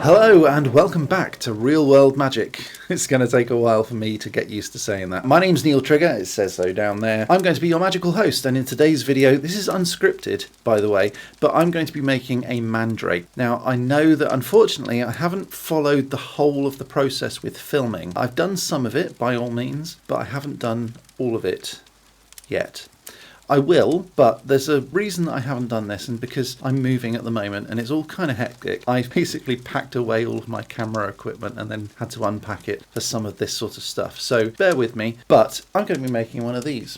Hello and welcome back to Real World Magic. It's going to take a while for me to get used to saying that. My name's Neil Trigger, it says so down there. I'm going to be your magical host, and in today's video, this is unscripted by the way, but I'm going to be making a Mandrake. Now I know that unfortunately I haven't followed the whole of the process with filming. I've done some of it by all means, but I haven't done all of it yet. I will, but there's a reason that I haven't done this, and because I'm moving at the moment and it's all kind of hectic. I basically packed away all of my camera equipment and then had to unpack it for some of this sort of stuff. So bear with me, but I'm going to be making one of these.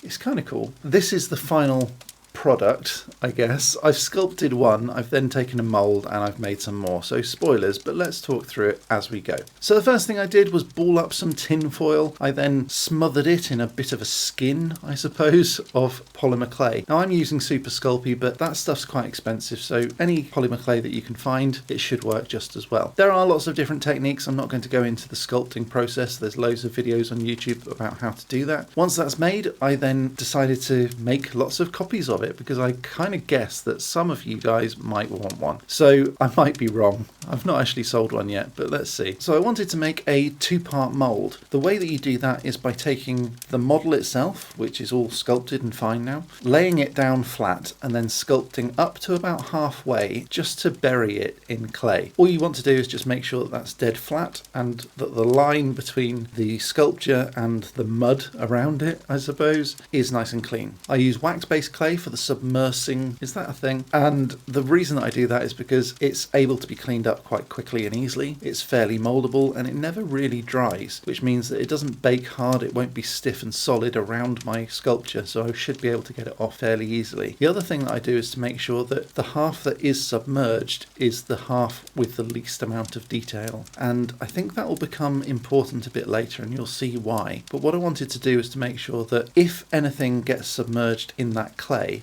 It's kind of cool. This is the final product, I guess. I've sculpted one, I've then taken a mould and I've made some more, so spoilers, but let's talk through it as we go. So the first thing I did was ball up some tin foil. I then smothered it in a bit of a skin, I suppose, of polymer clay. Now I'm using Super Sculpey, but that stuff's quite expensive, so any polymer clay that you can find, it should work just as well. There are lots of different techniques. I'm not going to go into the sculpting process. There's loads of videos on YouTube about how to do that. Once that's made, I then decided to make lots of copies of it, because I kind of guess that some of you guys might want one. So I might be wrong. I've not actually sold one yet, but let's see. So I wanted to make a two-part mould. The way that you do that is by taking the model itself, which is all sculpted and fine now, laying it down flat and then sculpting up to about halfway just to bury it in clay. All you want to do is just make sure that that's dead flat and that the line between the sculpture and the mud around it, I suppose, is nice and clean. I use wax-based clay for the submersing, is that a thing? And the reason that I do that is because it's able to be cleaned up quite quickly and easily. It's fairly moldable and it never really dries, which means that it doesn't bake hard. It won't be stiff and solid around my sculpture, so I should be able to get it off fairly easily. The other thing that I do is to make sure that the half that is submerged is the half with the least amount of detail, and I think that will become important a bit later and you'll see why. But what I wanted to do is to make sure that if anything gets submerged in that clay,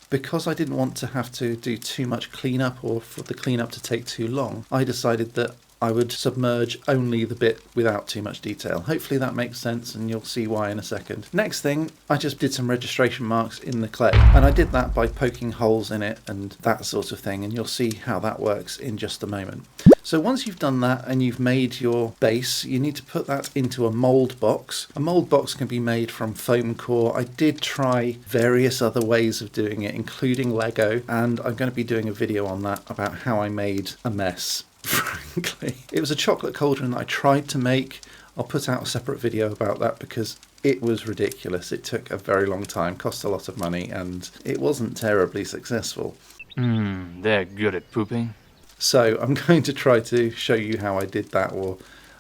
because I didn't want to have to do too much cleanup or for the cleanup to take too long, I decided that I would submerge only the bit without too much detail. Hopefully that makes sense and you'll see why in a second. Next thing, I just did some registration marks in the clay, and I did that by poking holes in it and that sort of thing, and you'll see how that works in just a moment. So once you've done that and you've made your base, you need to put that into a mould box. A mould box can be made from foam core. I did try various other ways of doing it, including Lego, and I'm going to be doing a video on that about how I made a mess, frankly. It was a chocolate cauldron that I tried to make. I'll put out a separate video about that because it was ridiculous. It took a very long time, cost a lot of money, and it wasn't terribly successful. They're good at pooping. So I'm going to try to show you how I did that, or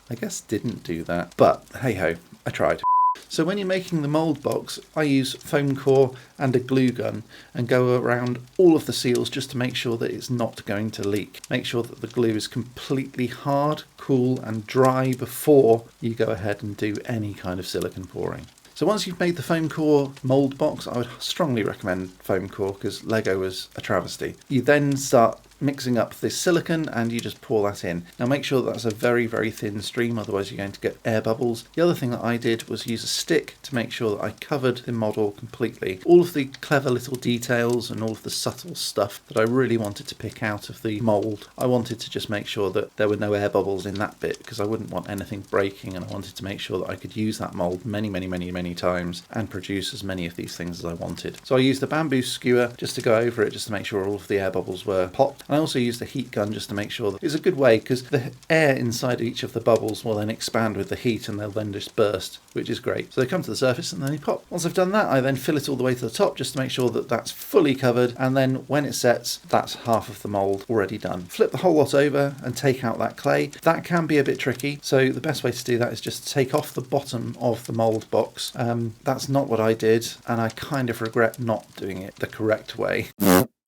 I guess didn't do that, but hey ho, I tried. So when you're making the mould box, I use foam core and a glue gun and go around all of the seals just to make sure that it's not going to leak. Make sure that the glue is completely hard, cool and dry before you go ahead and do any kind of silicone pouring. So once you've made the foam core mould box, I would strongly recommend foam core because Lego was a travesty. You then start mixing up this silicone and you just pour that in. Now make sure that that's a very, very thin stream, otherwise you're going to get air bubbles. The other thing that I did was use a stick to make sure that I covered the model completely. All of the clever little details and all of the subtle stuff that I really wanted to pick out of the mould, I wanted to just make sure that there were no air bubbles in that bit because I wouldn't want anything breaking, and I wanted to make sure that I could use that mould many times and produce as many of these things as I wanted. So I used a bamboo skewer just to go over it, just to make sure all of the air bubbles were popped. I also used a heat gun just to make sure that it's a good way, because the air inside each of the bubbles will then expand with the heat and they'll then just burst, which is great. So they come to the surface and then they pop. Once I've done that, I then fill it all the way to the top just to make sure that that's fully covered, and then when it sets, that's half of the mould already done. Flip the whole lot over and take out that clay. That can be a bit tricky, so the best way to do that is just take off the bottom of the mould box. That's not what I did, and I kind of regret not doing it the correct way.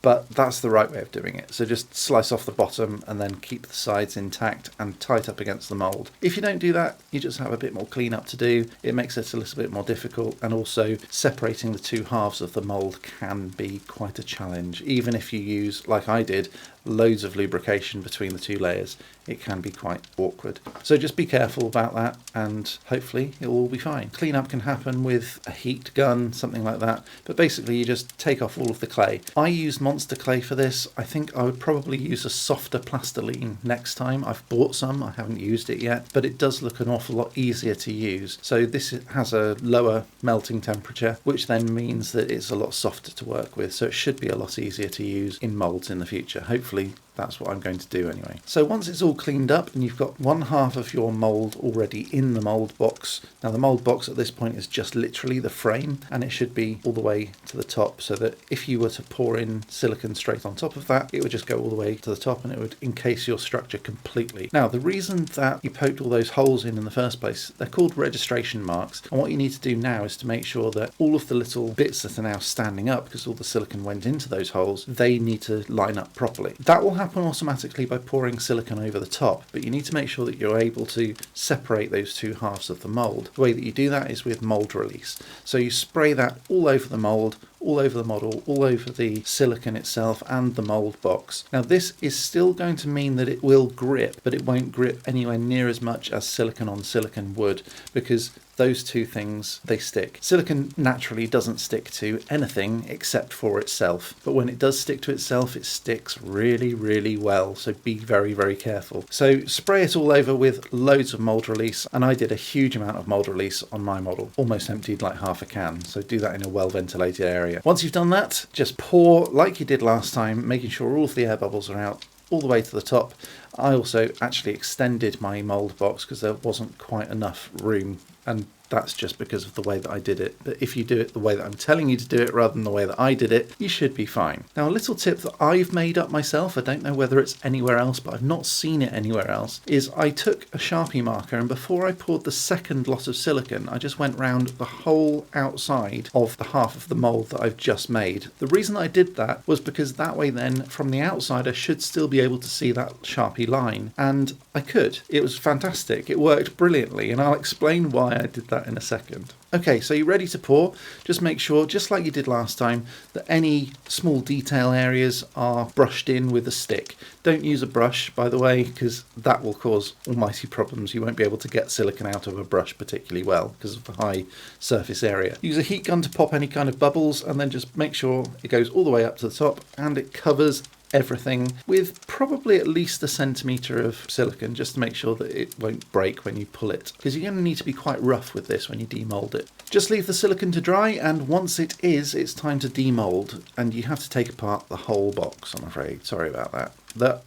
But that's the right way of doing it. So just slice off the bottom and then keep the sides intact and tight up against the mould. If you don't do that, you just have a bit more cleanup to do. It makes it a little bit more difficult, and also separating the two halves of the mould can be quite a challenge. Even if you use, like I did, loads of lubrication between the two layers, it can be quite awkward. So just be careful about that, and hopefully it'll all be fine. Cleanup can happen with a heat gun, something like that, but basically you just take off all of the clay. I used monster clay for this. I think I would probably use a softer plastiline next time. I've bought some, I haven't used it yet, but it does look an awful lot easier to use. So this has a lower melting temperature, which then means that it's a lot softer to work with, so it should be a lot easier to use in moulds in the future. Hopefully that's what I'm going to do anyway. So once it's all cleaned up and you've got one half of your mould already in the mould box, now the mould box at this point is just literally the frame, and it should be all the way to the top, so that if you were to pour in silicone straight on top of that, it would just go all the way to the top and it would encase your structure completely. Now the reason that you poked all those holes in the first place, they're called registration marks, and what you need to do now is to make sure that all of the little bits that are now standing up, because all the silicone went into those holes, they need to line up properly. That will happen automatically by pouring silicone over the top, but you need to make sure that you're able to separate those two halves of the mould. The way that you do that is with mould release. So you spray that all over the mould, all over the model, all over the silicone itself and the mould box. Now this is still going to mean that it will grip, but it won't grip anywhere near as much as silicone on silicone would, because those two things, they stick. Silicone naturally doesn't stick to anything except for itself, but when it does stick to itself, it sticks really, really well, so be very, very careful. So spray it all over with loads of mould release, and I did a huge amount of mould release on my model, almost emptied like half a can, so do that in a well-ventilated area. Once you've done that, just pour like you did last time, making sure all of the air bubbles are out all the way to the top. I also actually extended my mould box because there wasn't quite enough room, and that's just because of the way that I did it. But if you do it the way that I'm telling you to do it rather than the way that I did it, you should be fine. Now a little tip that I've made up myself, I don't know whether it's anywhere else, but I've not seen it anywhere else, is I took a Sharpie marker, and before I poured the second lot of silicone, I just went round the whole outside of the half of the mould that I've just made. The reason I did that was because that way then from the outside I should still be able to see that Sharpie line, and I could. It was fantastic. It worked brilliantly, and I'll explain why I did that in a second. Okay, so you're ready to pour. Just make sure, just like you did last time, that any small detail areas are brushed in with a stick. Don't use a brush, by the way, because that will cause almighty problems. You won't be able to get silicone out of a brush particularly well because of the high surface area. Use a heat gun to pop any kind of bubbles, and then just make sure it goes all the way up to the top and it covers everything with probably at least a centimetre of silicone, just to make sure that it won't break when you pull it, because you're going to need to be quite rough with this when you demould it. Just leave the silicone to dry, and once it is, it's time to demould, and you have to take apart the whole box, I'm afraid. Sorry about that.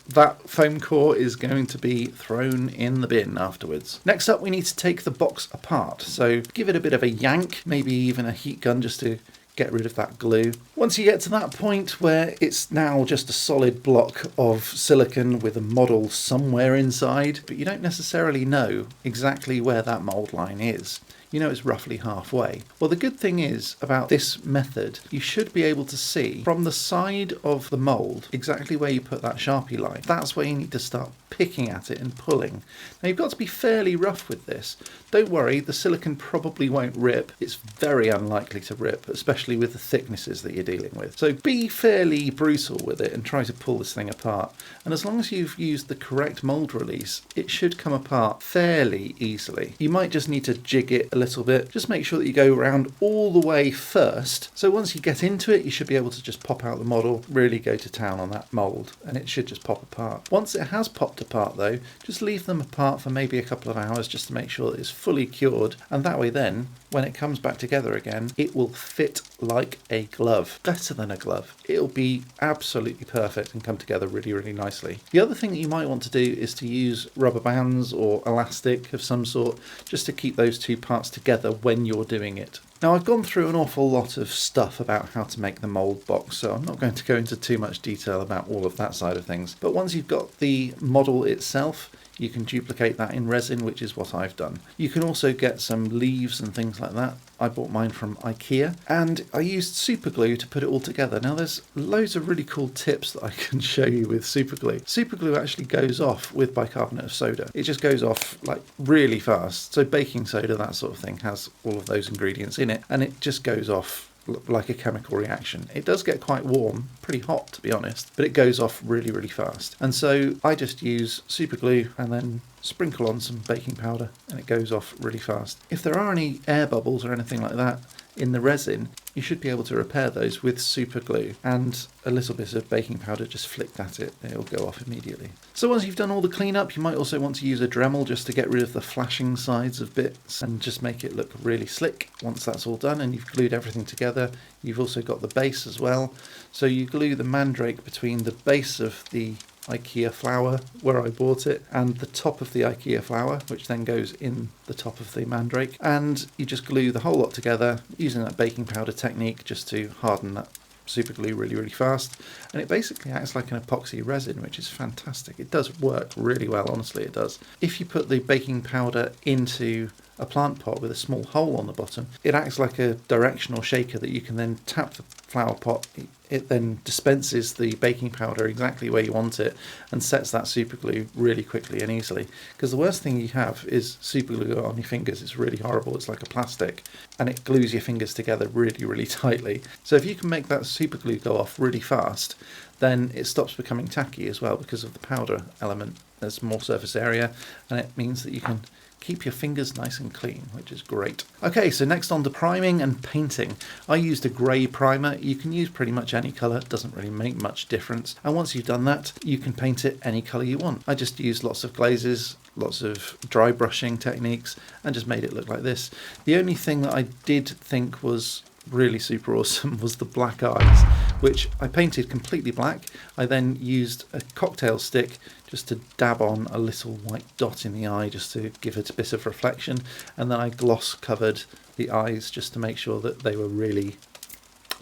That foam core is going to be thrown in the bin afterwards. Next up, we need to take the box apart, so give it a bit of a yank, maybe even a heat gun just to get rid of that glue. Once you get to that point where it's now just a solid block of silicone with a model somewhere inside, but you don't necessarily know exactly where that mould line is, you know it's roughly halfway. Well, the good thing is about this method, you should be able to see from the side of the mould exactly where you put that Sharpie line. That's where you need to start picking at it and pulling. Now you've got to be fairly rough with this. Don't worry, the silicone probably won't rip. It's very unlikely to rip, especially with the thicknesses that you're dealing with. So be fairly brutal with it and try to pull this thing apart. And as long as you've used the correct mould release, it should come apart fairly easily. You might just need to jig it a little bit. Just make sure that you go around all the way first. So once you get into it, you should be able to just pop out the model, really go to town on that mould, and it should just pop apart. Once it has popped apart though, just leave them apart for maybe a couple of hours just to make sure that it's fully cured, and that way then when it comes back together again, it will fit like a glove. Better than a glove. It'll be absolutely perfect and come together really, really nicely. The other thing that you might want to do is to use rubber bands or elastic of some sort just to keep those two parts together when you're doing it. Now I've gone through an awful lot of stuff about how to make the mould box, so I'm not going to go into too much detail about all of that side of things. But once you've got the model itself, you can duplicate that in resin, which is what I've done. You can also get some leaves and things like that. I bought mine from IKEA, and I used super glue to put it all together. Now there's loads of really cool tips that I can show you with super glue. Super glue actually goes off with bicarbonate of soda. It just goes off like really fast. So baking soda, that sort of thing, has all of those ingredients in it, and it just goes off like a chemical reaction. It does get quite warm, pretty hot to be honest, but it goes off really, really fast. And so I just use super glue and then sprinkle on some baking powder and it goes off really fast. If there are any air bubbles or anything like that in the resin, you should be able to repair those with super glue and a little bit of baking powder just flicked at it, it'll go off immediately. So once you've done all the cleanup, you might also want to use a Dremel just to get rid of the flashing sides of bits and just make it look really slick. Once that's all done and you've glued everything together, you've also got the base as well. So you glue the Mandrake between the base of the IKEA flower where I bought it and the top of the IKEA flower, which then goes in the top of the Mandrake, and you just glue the whole lot together using that baking powder technique just to harden that super glue really, really fast. And it basically acts like an epoxy resin, which is fantastic. It does work really well, honestly it does. If you put the baking powder into a plant pot with a small hole on the bottom, it acts like a directional shaker that you can then tap the flower pot. It then dispenses the baking powder exactly where you want it and sets that super glue really quickly and easily. Because the worst thing you have is super glue on your fingers. It's really horrible. It's like a plastic and it glues your fingers together really, really tightly. So if you can make that super glue go off really fast, then it stops becoming tacky as well because of the powder element. There's more surface area and it means that you can keep your fingers nice and clean, which is great. Okay, so next on to priming and painting. I used a grey primer. You can use pretty much any colour, it doesn't really make much difference. And once you've done that, you can paint it any colour you want. I just used lots of glazes, lots of dry brushing techniques, and just made it look like this. The only thing that I did think was really super awesome was the black eyes, which I painted completely black. I then used a cocktail stick just to dab on a little white dot in the eye just to give it a bit of reflection, and then I gloss covered the eyes just to make sure that they were really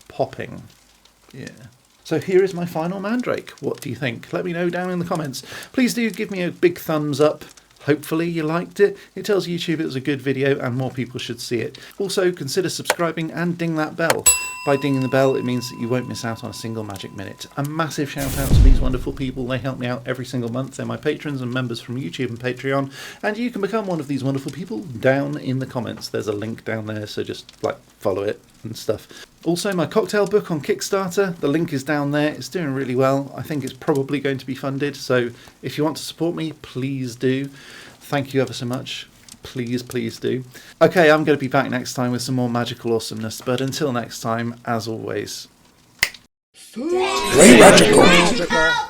popping. Yeah. So here is my final Mandrake. What do you think? Let me know down in the comments. Please do give me a big thumbs up. Hopefully you liked it. It tells YouTube it was a good video and more people should see it. Also consider subscribing and ding that bell. By dinging the bell it means that you won't miss out on a single magic minute. A massive shout out to these wonderful people. They help me out every single month. They're my patrons and members from YouTube and Patreon, and you can become one of these wonderful people down in the comments. There's a link down there, so just follow it and stuff. Also my cocktail book on Kickstarter, the link is down there. It's doing really well. I think it's probably going to be funded, so if you want to support me, please do. Thank you ever so much. Please, please do. Okay, I'm going to be back next time with some more magical awesomeness, but until next time, as always, Stay magical.